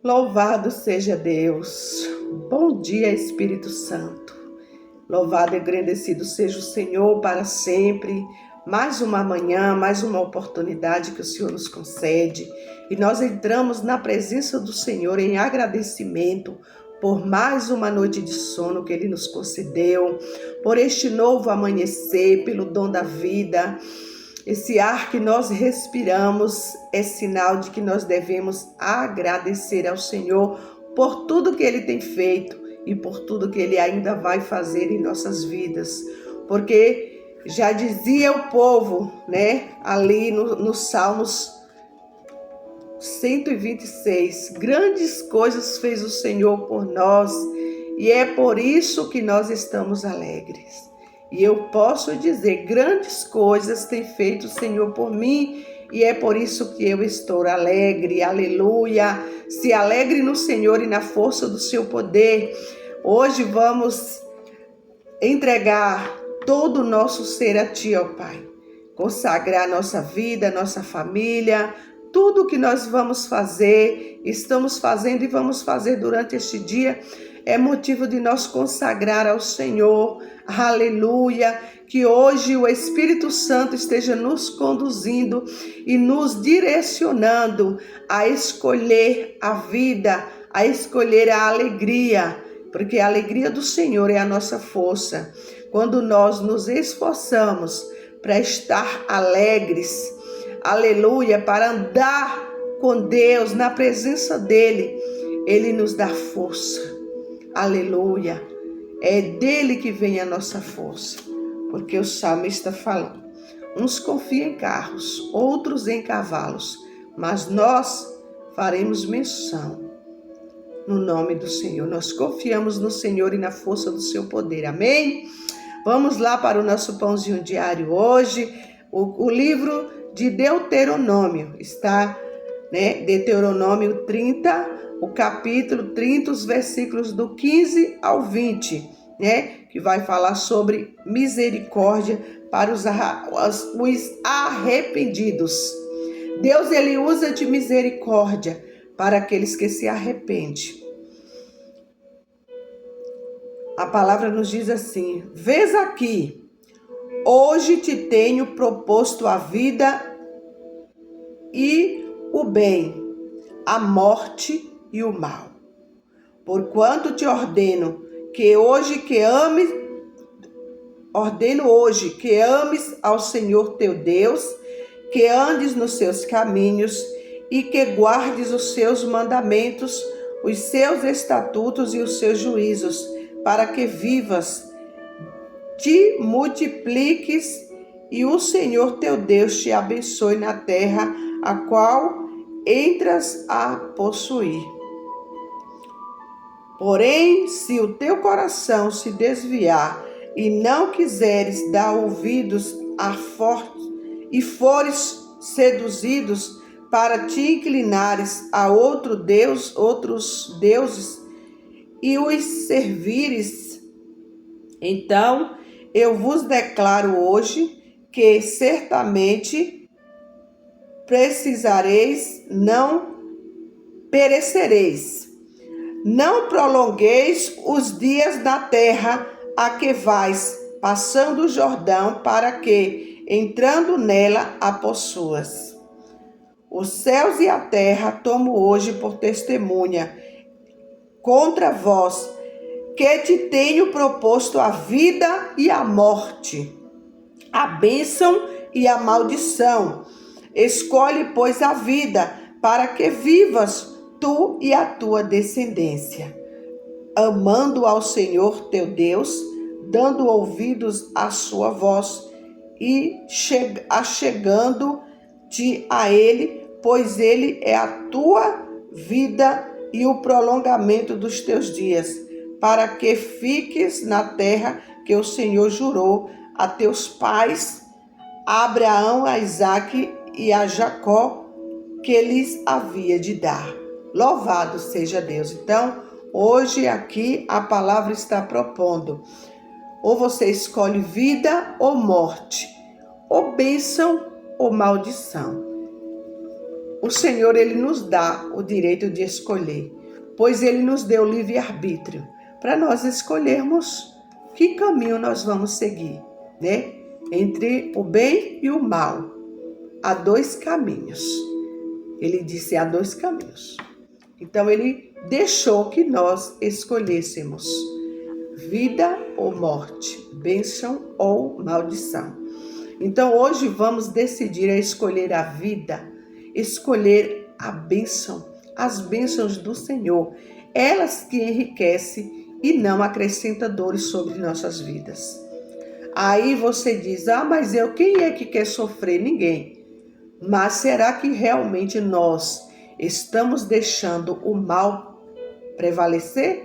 Louvado seja Deus. Bom dia, Espírito Santo. Louvado e agradecido seja o Senhor para sempre. Mais uma manhã, mais uma oportunidade que o Senhor nos concede. E nós entramos na presença do Senhor em agradecimento por mais uma noite de sono que Ele nos concedeu, por este novo amanhecer, pelo dom da vida. Esse ar que nós respiramos é sinal de que nós devemos agradecer ao Senhor por tudo que Ele tem feito e por tudo que Ele ainda vai fazer em nossas vidas. Porque já dizia o povo, ali no Salmos 126, grandes coisas fez o Senhor por nós e é por isso que nós estamos alegres. E eu posso dizer, grandes coisas tem feito o Senhor por mim e é por isso que eu estou alegre, aleluia. Se alegre no Senhor e na força do seu poder. Hoje vamos entregar todo o nosso ser a Ti, ó Pai. Consagrar nossa vida, nossa família, tudo que nós vamos fazer, estamos fazendo e vamos fazer durante este dia é motivo de nós consagrar ao Senhor, aleluia, que hoje o Espírito Santo esteja nos conduzindo e nos direcionando a escolher a vida, a escolher a alegria, porque a alegria do Senhor é a nossa força. Quando nós nos esforçamos para estar alegres, aleluia, para andar com Deus, na presença dEle, Ele nos dá força. Aleluia, é dele que vem a nossa força, porque o salmista falou, uns confiam em carros, outros em cavalos, mas nós faremos menção no nome do Senhor, nós confiamos no Senhor e na força do seu poder, amém? Vamos lá para o nosso pãozinho diário hoje, o livro de Deuteronômio, está, Deuteronômio 30, o capítulo 30, os versículos do 15 ao 20, que vai falar sobre misericórdia para os arrependidos. Deus, Ele usa de misericórdia para aqueles que se arrependem. A palavra nos diz assim, vês aqui, hoje te tenho proposto a vida e o bem, a morte e o mal. Porquanto te ordeno hoje que ames ao Senhor teu Deus, que andes nos seus caminhos e que guardes os seus mandamentos, os seus estatutos e os seus juízos, para que vivas, te multipliques e o Senhor teu Deus te abençoe na terra a qual entras a possuir. Porém, se o teu coração se desviar e não quiseres dar ouvidos a e fores seduzidos para te inclinares a outros deuses e os servires, então eu vos declaro hoje que certamente precisareis, não perecereis. Não prolongueis os dias na terra a que vais, passando o Jordão, para que, entrando nela, a possuas. Os céus e a terra tomo hoje por testemunha contra vós, que te tenho proposto a vida e a morte, a bênção e a maldição. Escolhe, pois, a vida, para que vivas tu e a tua descendência, amando ao Senhor teu Deus, dando ouvidos à sua voz e achegando-te a Ele, pois Ele é a tua vida e o prolongamento dos teus dias, para que fiques na terra que o Senhor jurou a teus pais, a Abraão, a Isaque e a Jacó, que lhes havia de dar. Louvado seja Deus. Então, hoje aqui a palavra está propondo, ou você escolhe vida ou morte, ou bênção ou maldição. o Senhor, ele nos dá o direito de escolher, pois ele nos deu livre-arbítrio para nós escolhermos que caminho nós vamos seguir, né? Entre o bem e o mal, há dois caminhos. Ele disse, há dois caminhos. Então, ele deixou que nós escolhêssemos vida ou morte, bênção ou maldição. Então, hoje vamos decidir a escolher a vida, escolher a bênção, as bênçãos do Senhor, elas que enriquecem e não acrescentam dores sobre nossas vidas. Aí você diz, mas quem é que quer sofrer? Ninguém. Mas será que realmente nós estamos deixando o mal prevalecer,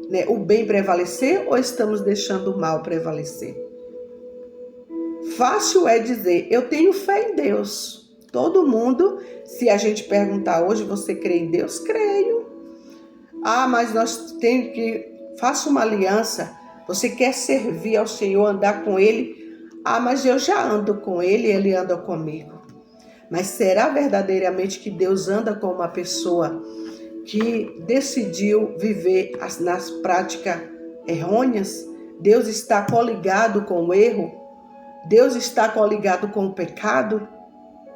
né? O bem prevalecer, ou estamos deixando o mal prevalecer? Fácil é dizer, eu tenho fé em Deus. Todo mundo, se a gente perguntar hoje, você crê em Deus? Creio. Mas nós temos que, faça uma aliança, você quer servir ao Senhor, andar com Ele? Mas eu já ando com Ele, Ele anda comigo. Mas será verdadeiramente que Deus anda com uma pessoa que decidiu viver nas práticas errôneas? Deus está coligado com o erro? Deus está coligado com o pecado?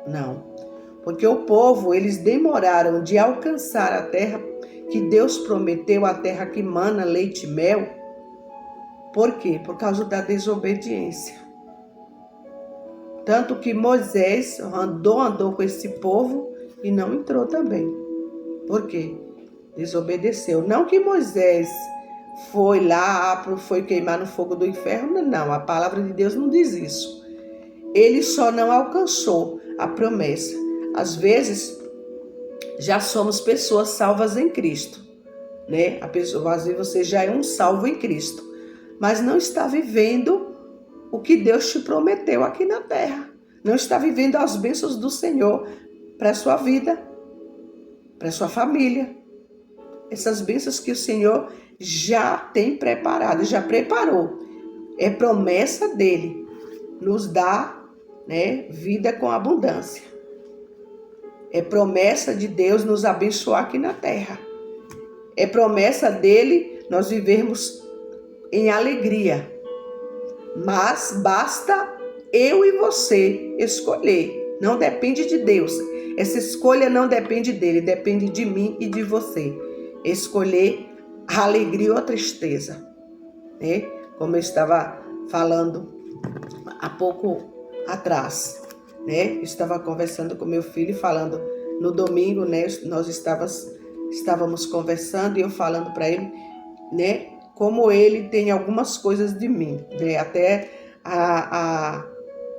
Não. Porque o povo, eles demoraram de alcançar a terra que Deus prometeu, a terra que mana leite e mel. Por quê? Por causa da desobediência. Tanto que Moisés andou com esse povo e não entrou também. Por quê? Desobedeceu. Não que Moisés foi lá, foi queimar no fogo do inferno, não. A palavra de Deus não diz isso. Ele só não alcançou a promessa. Às vezes, já somos pessoas salvas em Cristo, né? Às vezes você já é um salvo em Cristo, mas não está vivendo o que Deus te prometeu aqui na terra. Não está vivendo as bênçãos do Senhor para a sua vida, para a sua família. Essas bênçãos que o Senhor já tem preparado, já preparou. É promessa dele nos dar, né, vida com abundância. É promessa de Deus nos abençoar aqui na terra. É promessa dele nós vivermos em alegria. Mas basta eu e você escolher. Não depende de Deus. Essa escolha não depende dele, depende de mim e de você. Escolher a alegria ou a tristeza, né? Como eu estava falando há pouco atrás, né? Eu estava conversando com meu filho, falando no domingo, né? Nós estávamos conversando e eu falando para ele, né? Como ele tem algumas coisas de mim, né? Até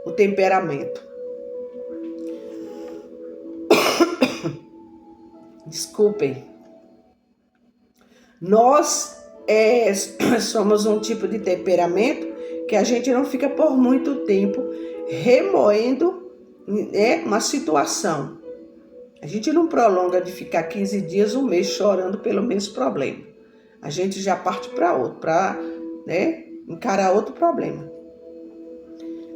o temperamento. Desculpem. Nós somos um tipo de temperamento que a gente não fica por muito tempo remoendo, né, uma situação. A gente não prolonga de ficar 15 dias, um mês chorando pelo mesmo problema. A gente já parte para outro, para, né, encarar outro problema.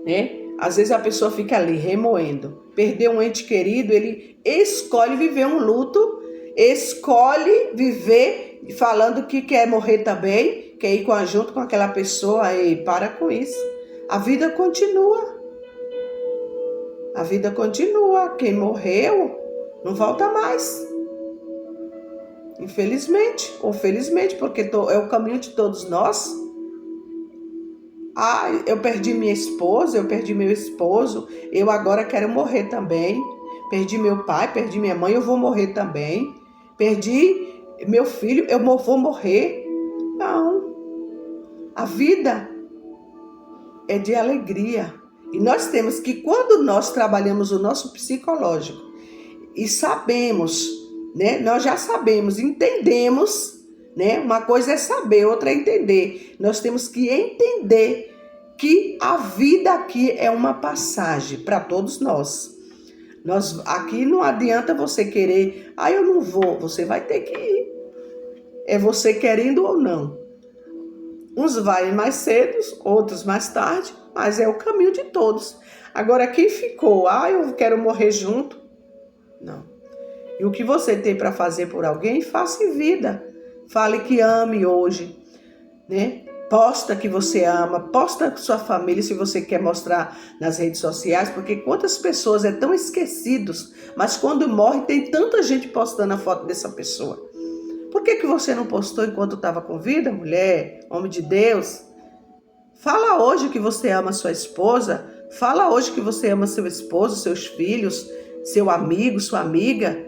Né? Às vezes a pessoa fica ali remoendo. Perdeu um ente querido, ele escolhe viver um luto, escolhe viver falando que quer morrer também, quer ir junto com aquela pessoa. E para com isso. A vida continua. A vida continua. Quem morreu não volta mais. Infelizmente ou felizmente, porque é o caminho de todos nós. Eu perdi minha esposa, eu perdi meu esposo, eu agora quero morrer também. Perdi meu pai, perdi minha mãe, eu vou morrer também. Perdi meu filho, eu vou morrer. Não. A vida é de alegria. E nós temos que, quando nós trabalhamos o nosso psicológico e sabemos, né? Nós já sabemos, entendemos, né? Uma coisa é saber, outra é entender. Nós temos que entender que a vida aqui é uma passagem para todos nós. Aqui não adianta você querer, eu não vou, você vai ter que ir. É você querendo ou não. Uns vai mais cedo, outros mais tarde, mas é o caminho de todos. Agora, quem ficou, eu quero morrer junto, não. E o que você tem para fazer por alguém, faça em vida. Fale que ame hoje, né? Posta que você ama, posta sua família se você quer mostrar nas redes sociais, porque quantas pessoas é tão esquecidos, mas quando morre tem tanta gente postando a foto dessa pessoa. Por que você não postou enquanto estava com vida, mulher, homem de Deus? Fala hoje que você ama sua esposa, fala hoje que você ama seu esposo, seus filhos, seu amigo, sua amiga.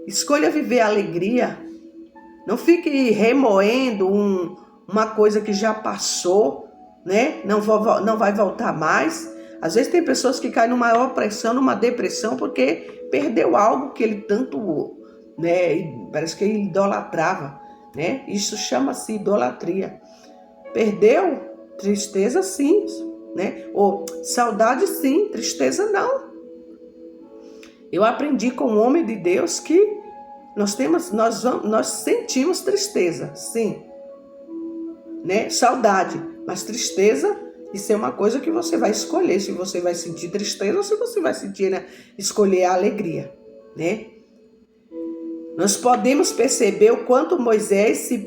Escolha viver a alegria. Não fique remoendo uma coisa que já passou, né? Não vai voltar mais. Às vezes tem pessoas que caem numa opressão, numa depressão, porque perdeu algo que ele tanto, né? Parece que ele idolatrava, né? Isso chama-se idolatria. Perdeu? Tristeza sim, né? Ou saudade sim, tristeza não. Eu aprendi com um homem de Deus que nós sentimos tristeza, sim, né? Saudade, mas tristeza, isso é uma coisa que você vai escolher, se você vai sentir tristeza ou se você vai sentir, né, escolher a alegria, né? Nós podemos perceber o quanto Moisés se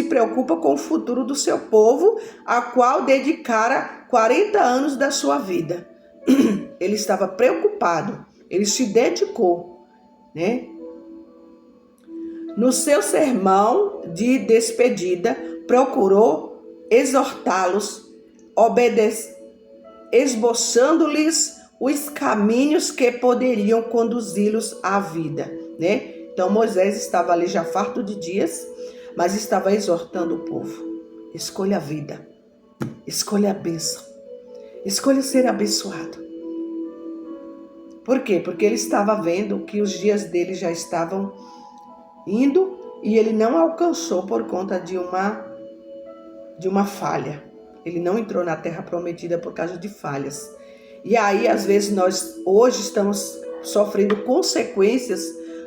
preocupa com o futuro do seu povo, a qual dedicara 40 anos da sua vida. Ele estava preocupado, ele se dedicou, né? No seu sermão de despedida, procurou exortá-los, esboçando-lhes os caminhos que poderiam conduzi-los à vida, né? Então Moisés estava ali já farto de dias, mas estava exortando o povo. Escolha a vida, escolha a bênção, escolha ser abençoado. Por quê? Porque ele estava vendo que os dias dele já estavam indo e ele não alcançou por conta de uma falha. Ele não entrou na terra prometida por causa de falhas. E aí, às vezes, nós hoje estamos sofrendo consequências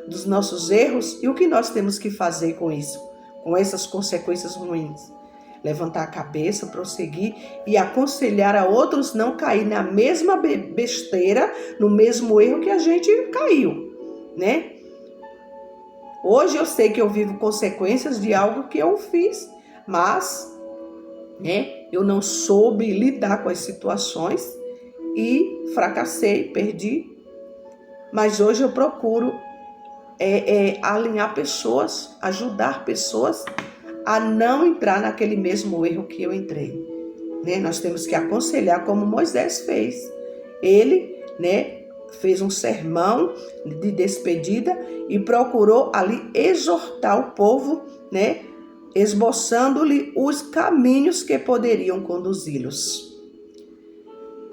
dos nossos erros. E o que nós temos que fazer com isso? Com essas consequências ruins? Levantar a cabeça, prosseguir e aconselhar a outros não cair na mesma besteira, no mesmo erro que a gente caiu, né? Hoje eu sei que eu vivo consequências de algo que eu fiz, mas, né, eu não soube lidar com as situações e fracassei, perdi. Mas hoje eu procuro alinhar pessoas, ajudar pessoas a não entrar naquele mesmo erro que eu entrei, né? Nós temos que aconselhar como Moisés fez. Ele, né, fez um sermão de despedida e procurou ali exortar o povo, né, esboçando-lhe os caminhos que poderiam conduzi-los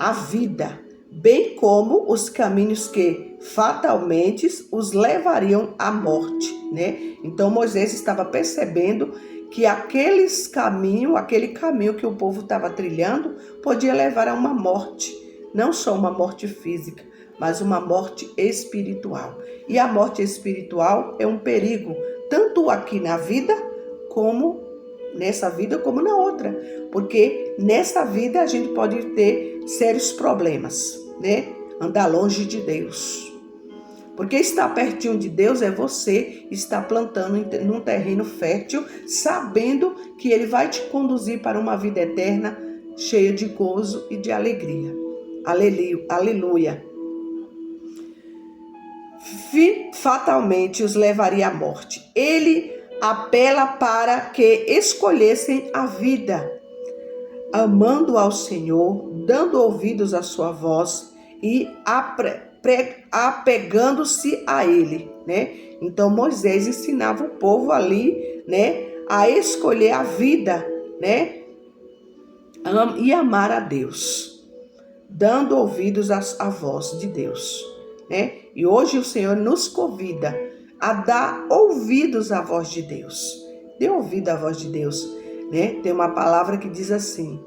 à vida, bem como os caminhos que fatalmente os levariam à morte, né? Então Moisés estava percebendo que aquele caminho que o povo estava trilhando podia levar a uma morte, não só uma morte física, mas uma morte espiritual. E a morte espiritual é um perigo, tanto aqui na vida, como nessa vida, como na outra. Porque nessa vida a gente pode ter sérios problemas, né? Andar longe de Deus. Porque estar pertinho de Deus é você estar plantando num terreno fértil, sabendo que Ele vai te conduzir para uma vida eterna, cheia de gozo e de alegria. Aleluia. Fatalmente os levaria à morte. Ele apela para que escolhessem a vida, amando ao Senhor, dando ouvidos à sua voz e apegando-se a Ele, né? Então Moisés ensinava o povo ali, né, a escolher a vida, né, e amar a Deus, dando ouvidos à voz de Deus, né? E hoje o Senhor nos convida a dar ouvidos à voz de Deus. Dê ouvido à voz de Deus, né? Tem uma palavra que diz assim,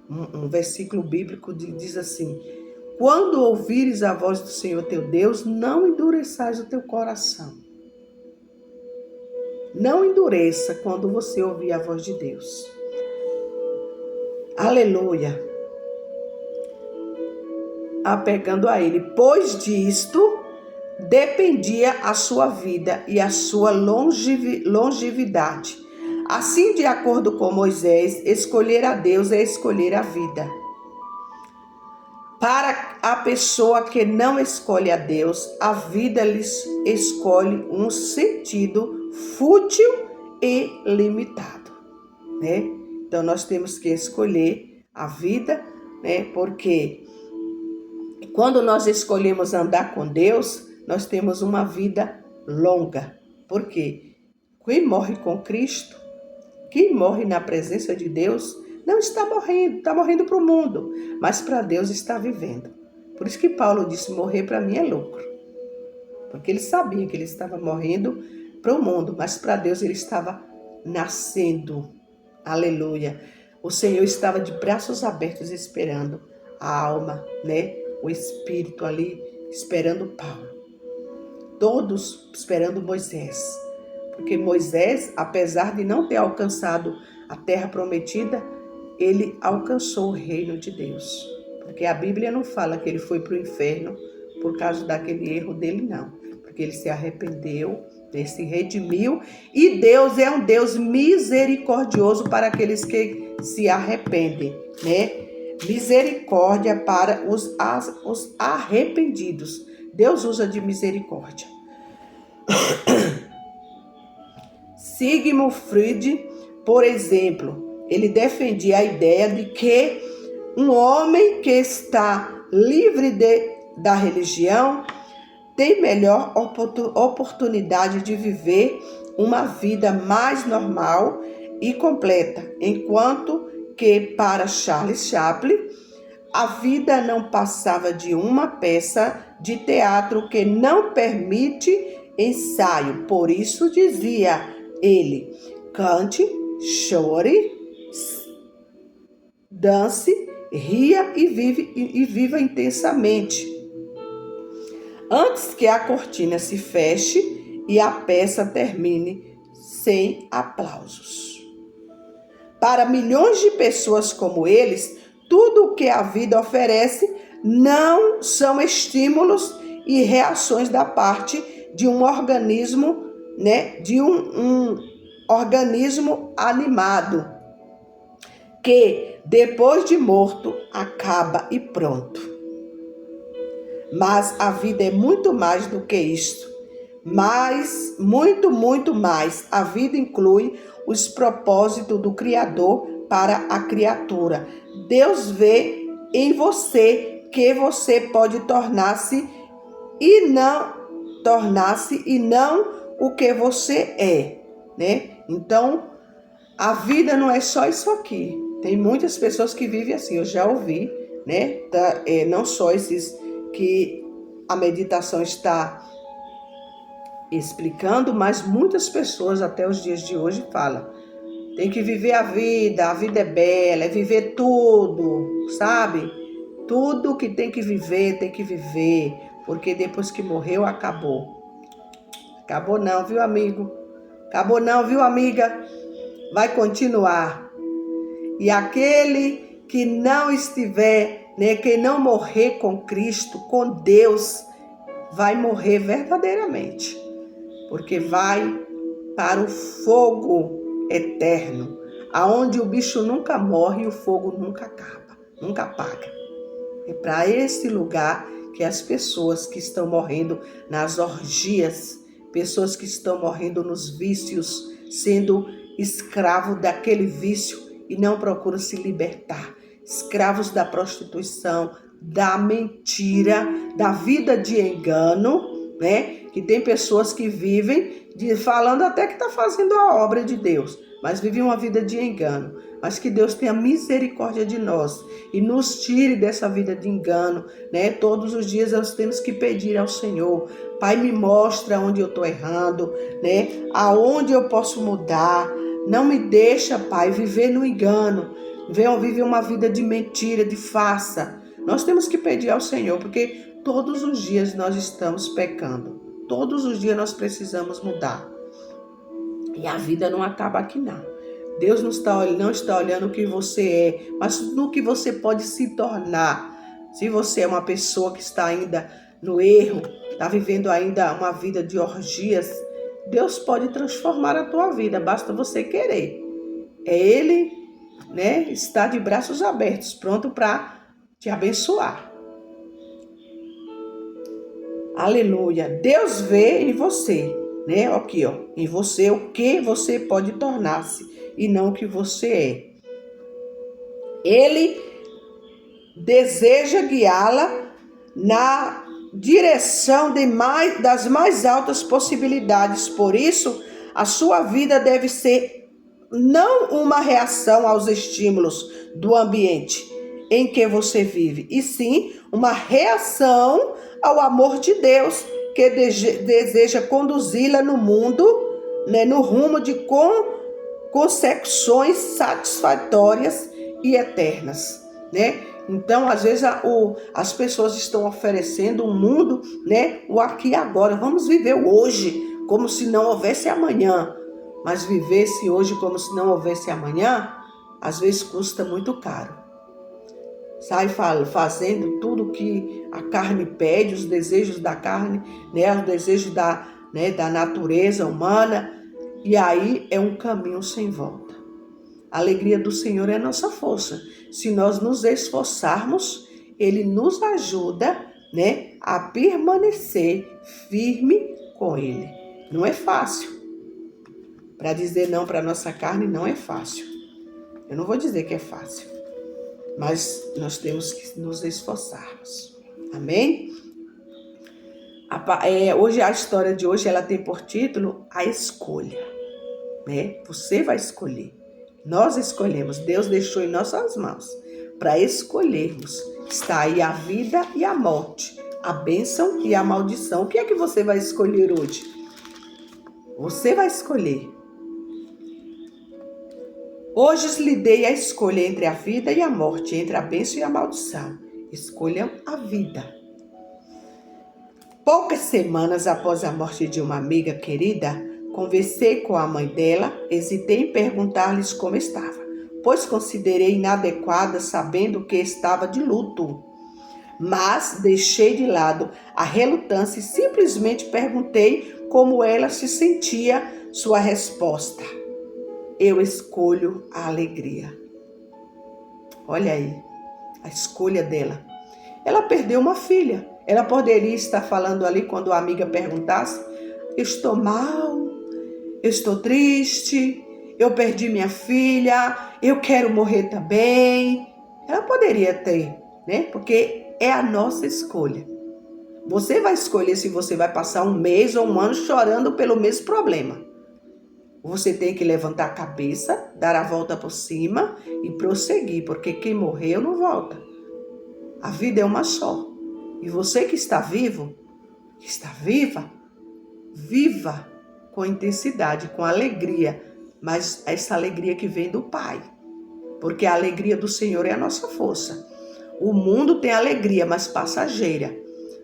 um versículo bíblico diz assim: quando ouvires a voz do Senhor teu Deus, não endureçais o teu coração. Não endureça quando você ouvir a voz de Deus. Aleluia. Apegando a Ele. Pois disto dependia a sua vida e a sua longevidade. Assim, de acordo com Moisés, escolher a Deus é escolher a vida. Para a pessoa que não escolhe a Deus, a vida lhes escolhe um sentido fútil e limitado, né? Então nós temos que escolher a vida, né? Porque quando nós escolhemos andar com Deus, nós temos uma vida longa. Por quê? Quem morre com Cristo, quem morre na presença de Deus, não está morrendo para o mundo, mas para Deus está vivendo. Por isso que Paulo disse, morrer para mim é lucro. Porque ele sabia que ele estava morrendo para o mundo, mas para Deus ele estava nascendo. Aleluia. O Senhor estava de braços abertos esperando a alma, né? O Espírito ali esperando Paulo. Todos esperando Moisés. Porque Moisés, apesar de não ter alcançado a terra prometida, ele alcançou o reino de Deus. Porque a Bíblia não fala que ele foi para o inferno por causa daquele erro dele, não. Porque ele se arrependeu, ele se redimiu. E Deus é um Deus misericordioso para aqueles que se arrependem, né? Misericórdia para os arrependidos. Deus usa de misericórdia. Sigmund Freud, por exemplo, ele defendia a ideia de que um homem que está livre da religião tem melhor oportunidade de viver uma vida mais normal e completa, enquanto que para Charles Chaplin a vida não passava de uma peça de teatro que não permite ensaio. Por isso dizia ele, cante, chore, dance, ria e viva intensamente, antes que a cortina se feche e a peça termine sem aplausos. Para milhões de pessoas como eles, tudo o que a vida oferece não são estímulos e reações da parte de um organismo, né? De um organismo animado, que depois de morto acaba e pronto. Mas a vida é muito mais do que isto. Mas, muito mais. A vida inclui os propósitos do Criador para a criatura. Deus vê em você que você pode tornar-se e não o que você é, né? Então, a vida não é só isso aqui. Tem muitas pessoas que vivem assim, eu já ouvi, né? Não só esses que a meditação está explicando, mas muitas pessoas até os dias de hoje falam, tem que viver a vida é bela, é viver tudo, sabe? Tudo que tem que viver, porque depois que morreu, acabou. Acabou não, viu, amigo? Acabou não, viu, amiga? Vai continuar. E aquele que não estiver, né, que não morrer com Cristo, com Deus, vai morrer verdadeiramente. Porque vai para o fogo eterno, aonde o bicho nunca morre e o fogo nunca acaba, nunca apaga. É para esse lugar que as pessoas que estão morrendo nas orgias, pessoas que estão morrendo nos vícios, sendo escravos daquele vício e não procuram se libertar, escravos da prostituição, da mentira, da vida de engano, né? Que tem pessoas que vivem falando até que está fazendo a obra de Deus, mas vivem uma vida de engano. Mas que Deus tenha misericórdia de nós e nos tire dessa vida de engano, né? Todos os dias nós temos que pedir ao Senhor, Pai, me mostra onde eu estou errando, né? Aonde eu posso mudar. Não me deixa, Pai, viver no engano, viver uma vida de mentira, de farsa. Nós temos que pedir ao Senhor, porque todos os dias nós estamos pecando. Todos os dias nós precisamos mudar. E a vida não acaba aqui, não. Deus não está olhando o que você é, mas no que você pode se tornar. Se você é uma pessoa que está ainda no erro, está vivendo ainda uma vida de orgias, Deus pode transformar a tua vida, basta você querer. Ele, né, está de braços abertos, pronto para te abençoar. Aleluia. Deus vê em você, né? Aqui, ó, em você o que você pode tornar-se e não o que você é. Ele deseja guiá-la na direção das mais altas possibilidades. Por isso, a sua vida deve ser não uma reação aos estímulos do ambiente em que você vive, e sim uma reação ao amor de Deus, que deseja conduzi-la no mundo, né, no rumo de consecuções satisfatórias e eternas, né? Então, às vezes, as pessoas estão oferecendo um mundo, né, o aqui e agora. Vamos viver o hoje, como se não houvesse amanhã. Mas viver-se hoje como se não houvesse amanhã, às vezes custa muito caro. Sai fazendo tudo que a carne pede, os desejos da carne, né, os desejos da natureza humana. E aí é um caminho sem volta. A alegria do Senhor é a nossa força. Se nós nos esforçarmos, Ele nos ajuda, né, a permanecer firme com Ele. Não é fácil. Para dizer não para a nossa carne não é fácil. Eu não vou dizer que é fácil, mas nós temos que nos esforçarmos. Amém? Hoje a história de hoje ela tem por título a escolha, né? Você vai escolher. Nós escolhemos. Deus deixou em nossas mãos para escolhermos. Está aí a vida e a morte, a bênção e a maldição. O que é que você vai escolher hoje? Você vai escolher. Hoje lhe dei a escolha entre a vida e a morte, entre a bênção e a maldição. Escolham a vida. Poucas semanas após a morte de uma amiga querida, conversei com a mãe dela, hesitei em perguntar-lhes como estava, pois considerei inadequada sabendo que estava de luto. Mas deixei de lado a relutância e simplesmente perguntei como ela se sentia. Sua resposta: eu escolho a alegria. Olha aí, a escolha dela. Ela perdeu uma filha. Ela poderia estar falando ali quando a amiga perguntasse: eu estou mal, eu estou triste, eu perdi minha filha, eu quero morrer também. Ela poderia ter, né? Porque é a nossa escolha. Você vai escolher se você vai passar um mês ou um ano chorando pelo mesmo problema. Você tem que levantar a cabeça, dar a volta por cima e prosseguir, porque quem morreu não volta. A vida é uma só. E você que está vivo, que está viva, viva com intensidade, com alegria, mas essa alegria que vem do Pai. Porque a alegria do Senhor é a nossa força. O mundo tem alegria, mas passageira.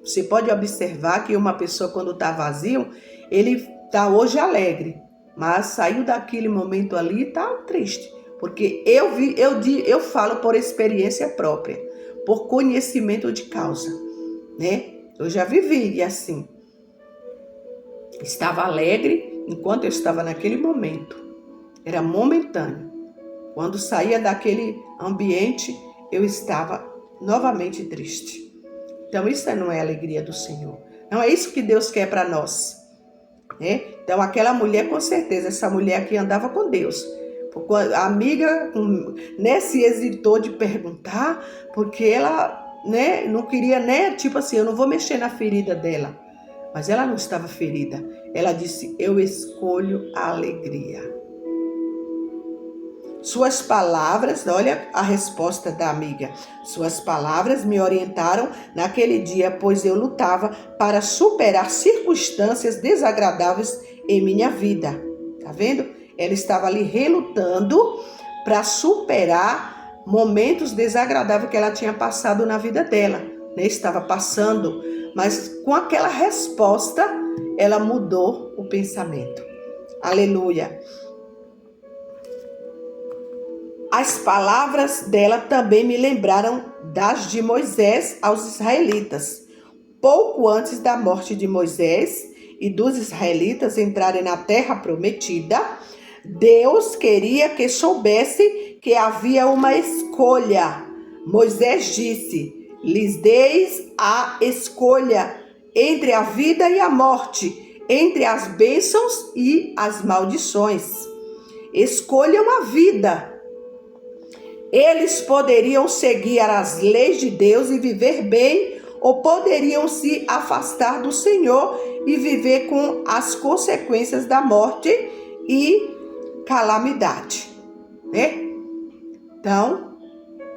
Você pode observar que uma pessoa, quando está vazio, ele está hoje alegre, mas saiu daquele momento ali e está triste. Porque eu falo por experiência própria, por conhecimento de causa, né? Eu já vivi assim. Estava alegre enquanto eu estava naquele momento. Era momentâneo. Quando saía daquele ambiente, eu estava novamente triste. Então isso não é a alegria do Senhor. Não é isso que Deus quer para nós, né? Então aquela mulher, com certeza, essa mulher aqui andava com Deus. A amiga, né, se hesitou de perguntar, porque ela, né, não queria, né, tipo assim, eu não vou mexer na ferida dela. Mas ela não estava ferida. Ela disse: eu escolho a alegria. Suas palavras, olha a resposta da amiga. Suas palavras me orientaram naquele dia, pois eu lutava para superar circunstâncias desagradáveis em minha vida. Tá vendo? Ela estava ali relutando para superar momentos desagradáveis que ela tinha passado na vida dela, né? Estava passando, mas com aquela resposta, ela mudou o pensamento. Aleluia. As palavras dela também me lembraram das de Moisés aos israelitas. pouco antes da morte de Moisés e dos israelitas entrarem na terra prometida, Deus queria que soubesse que havia uma escolha. Moisés disse: lhes deis a escolha entre a vida e a morte, entre as bênçãos e as maldições. Escolham a vida. Eles poderiam seguir as leis de Deus e viver bem, ou poderiam se afastar do Senhor e viver com as consequências da morte e calamidade, né? Então,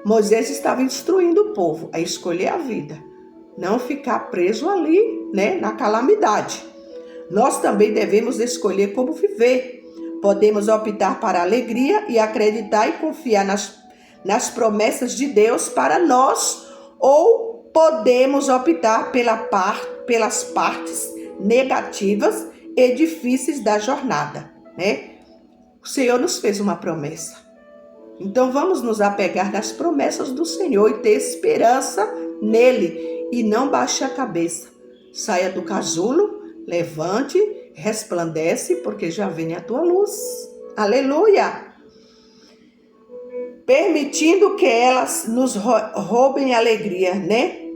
Moisés estava instruindo o povo a escolher a vida, não ficar preso ali, né, na calamidade. Nós também devemos escolher como viver. Podemos optar para a alegria e acreditar e confiar nas promessas de Deus para nós, ou podemos optar pelas partes negativas e difíceis da jornada, né? O Senhor nos fez uma promessa. Então vamos nos apegar nas promessas do Senhor e ter esperança nele e não baixe a cabeça. Saia do casulo, levante, resplandece, porque já vem a tua luz. Aleluia! Permitindo que elas nos roubem a alegria, né?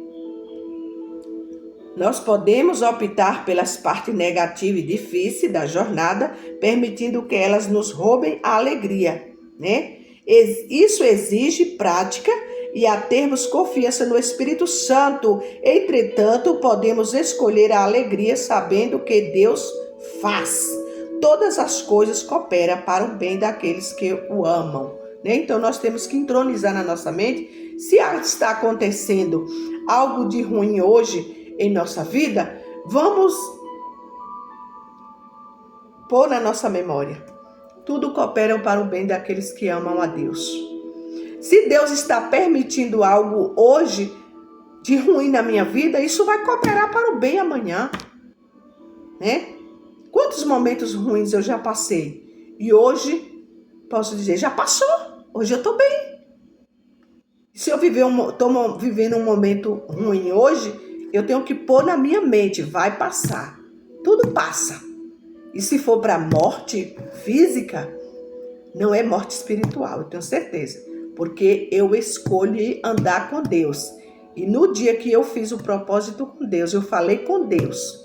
Nós podemos optar pelas partes negativas e difíceis da jornada, permitindo que elas nos roubem a alegria, né? Isso exige prática e a termos confiança no Espírito Santo. Entretanto, podemos escolher a alegria sabendo que Deus faz. Todas as coisas cooperam para o bem daqueles que o amam, né? Então, nós temos que entronizar na nossa mente, se está acontecendo algo de ruim hoje em nossa vida, vamos pôr na nossa memória. Tudo coopera para o bem daqueles que amam a Deus. Se Deus está permitindo algo hoje de ruim na minha vida, isso vai cooperar para o bem amanhã, né? Quantos momentos ruins eu já passei? E hoje, posso dizer, já passou. Hoje eu estou bem. Se eu estou vivendo um momento ruim hoje, eu tenho que pôr na minha mente, vai passar. Tudo passa. E se for para morte física, não é morte espiritual, eu tenho certeza. Porque eu escolhi andar com Deus. E no dia que eu fiz o propósito com Deus, eu falei com Deus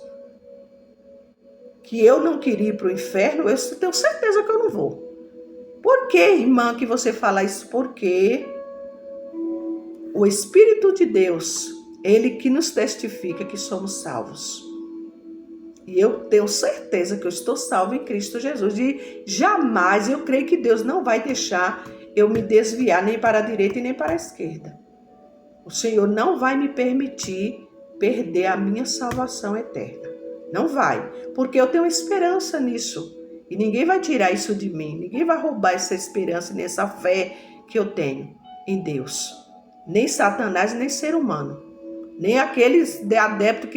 que eu não queria ir para o inferno, eu tenho certeza que eu não vou. Por que, irmã, que você fala isso? Porque o Espírito de Deus, Ele que nos testifica que somos salvos. E eu tenho certeza que eu estou salvo em Cristo Jesus. E jamais eu creio que Deus não vai deixar eu me desviar nem para a direita e nem para a esquerda. O Senhor não vai me permitir perder a minha salvação eterna. Não vai. Porque eu tenho esperança nisso. E ninguém vai tirar isso de mim. Ninguém vai roubar essa esperança e essa fé que eu tenho em Deus. Nem Satanás, nem ser humano. Nem aqueles adeptos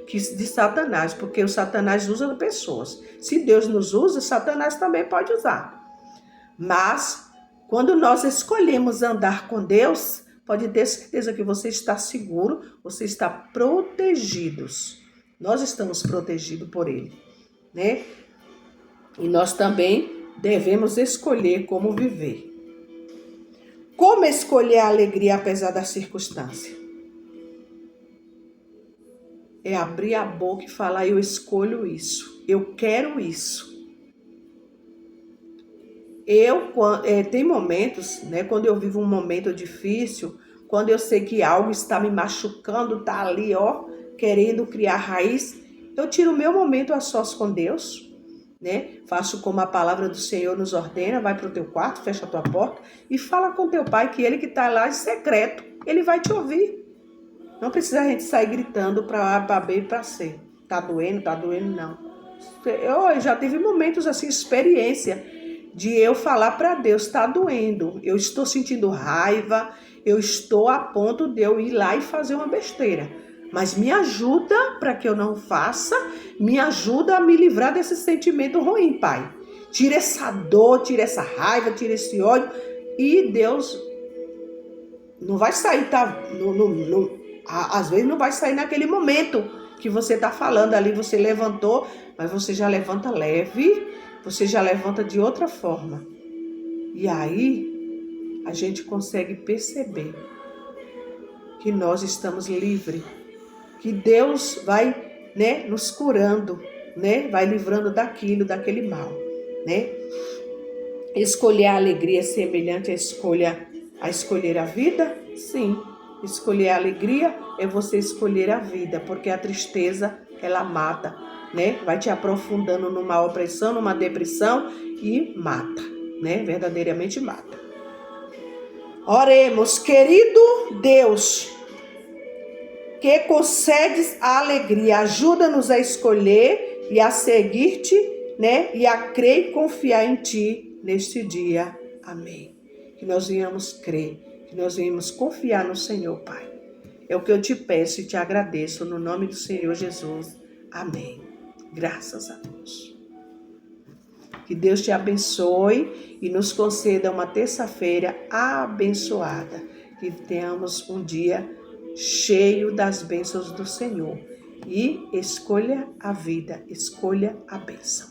de Satanás, porque o Satanás usa pessoas. Se Deus nos usa, Satanás também pode usar. Mas, quando nós escolhemos andar com Deus, pode ter certeza que você está seguro, você está protegido. Nós estamos protegidos por Ele, né? E nós também devemos escolher como viver. Como escolher a alegria apesar da circunstância? É abrir a boca e falar, eu escolho isso, eu quero isso. Tem momentos, né, quando eu vivo um momento difícil, quando eu sei que algo está me machucando, está ali, querendo criar raiz, eu tiro o meu momento a sós com Deus, né? Faço como a palavra do Senhor nos ordena, vai para o teu quarto, fecha a tua porta e fala com teu pai, que ele que está lá em secreto, ele vai te ouvir. Não precisa a gente sair gritando para A, para B e para C. Tá doendo, não. Eu já tive momentos assim, experiência de eu falar para Deus, tá doendo, eu estou sentindo raiva, eu estou a ponto de eu ir lá e fazer uma besteira. Mas me ajuda para que eu não faça, me ajuda a me livrar desse sentimento ruim, Pai. Tira essa dor, tira essa raiva, tira esse ódio. E Deus não vai sair Às vezes não vai sair naquele momento que você está falando ali, você levantou, mas você já levanta leve, você já levanta de outra forma. E aí a gente consegue perceber que nós estamos livres, que Deus vai, nos curando, vai livrando daquele mal, Escolher a alegria é semelhante a escolher a vida? Sim. Escolher a alegria é você escolher a vida, porque a tristeza, ela mata, Vai te aprofundando numa opressão, numa depressão e mata, Verdadeiramente mata. Oremos, querido Deus, que concedes a alegria, ajuda-nos a escolher e a seguir-te, E a crer e confiar em ti neste dia. Amém. Que nós venhamos crer, que nós venhamos confiar no Senhor, Pai. É o que eu te peço e te agradeço no nome do Senhor Jesus. Amém. Graças a Deus. Que Deus te abençoe e nos conceda uma terça-feira abençoada. Que tenhamos um dia cheio das bênçãos do Senhor. E escolha a vida, escolha a bênção.